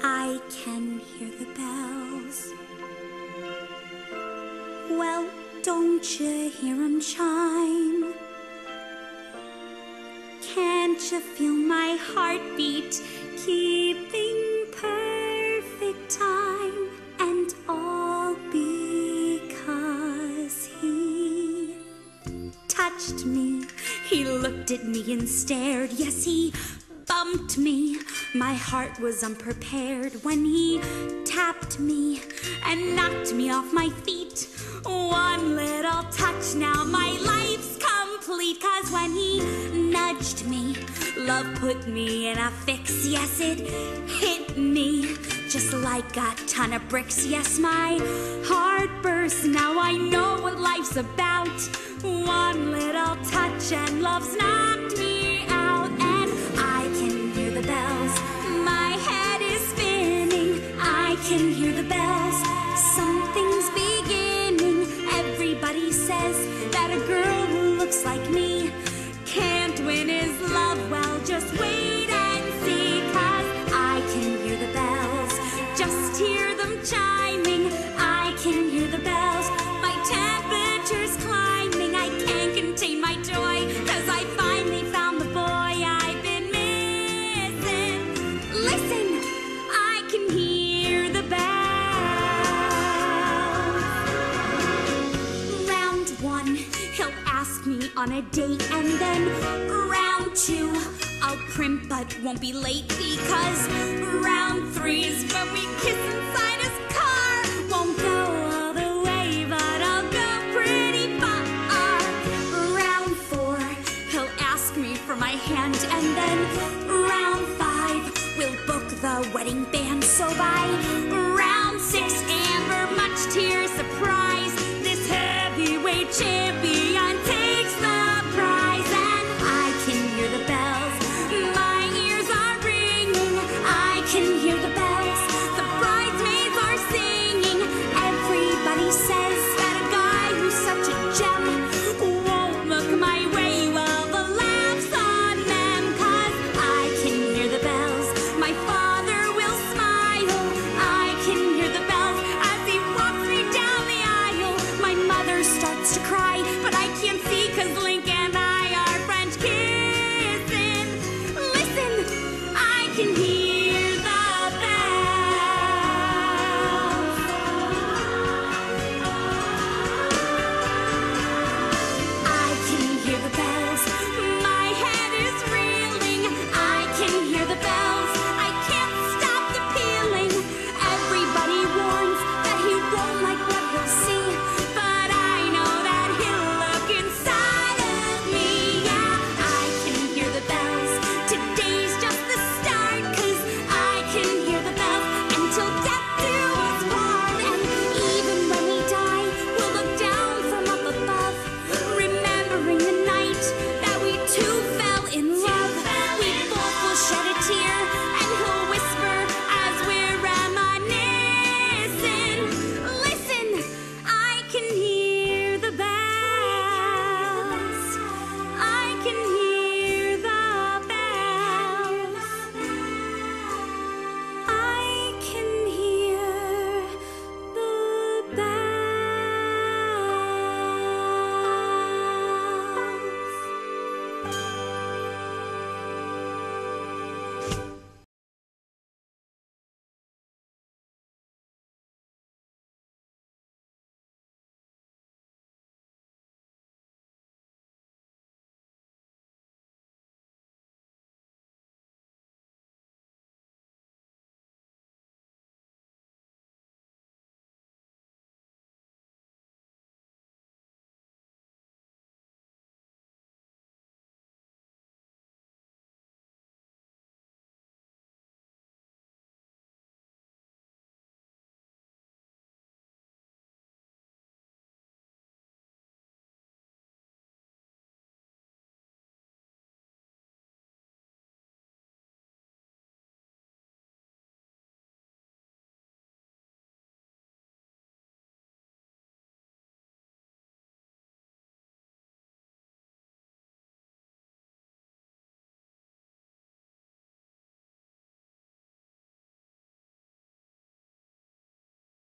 I can hear the bells. Well, don't you hear 'em chime? Can't you feel my heartbeat keeping perfect time? And all because he touched me. He looked at me and stared. Yes, he bumped me. My heart was unprepared when he tapped me and knocked me off my feet. One little touch, now my life's complete. 'Cause when he nudged me, love put me in a fix. Yes, it hit me just like a ton of bricks. Yes, my heart burst. Now I know what life's about. One little touch and love's knocked me out. And I can hear the bells. My head is spinning. I can hear the bells. Something's beginning. Everybody says that a girl who looks like me can't win his love. Well, just wait and see. 'Cause I can hear the bells. Just hear them chiming. I can hear the bells. My temperature's climbing. I can't contain my joy. 'Cause I finally found the boy I've been missing. Listen, I can hear the bells. Round one, he'll ask me on a date. And then round two, I'll primp but won't be late. Because round three's when we kiss inside his car. Won't go all the way, but I'll go pretty far. Round four, he'll ask me for my hand. And then round five, we'll book the wedding band. So by round six, Amber, much to your surprise, this heavyweight champion takes the prize. And I can hear the bells. My ears are ringing. I can hear the bells. The bridesmaids are singing. Everybody says that a guy who's such a gem won't look my way. Well, the laugh's on them. 'Cause I can hear the bells. My father will smile. I can hear the bells as he walks me down the aisle. My mother starts to cry.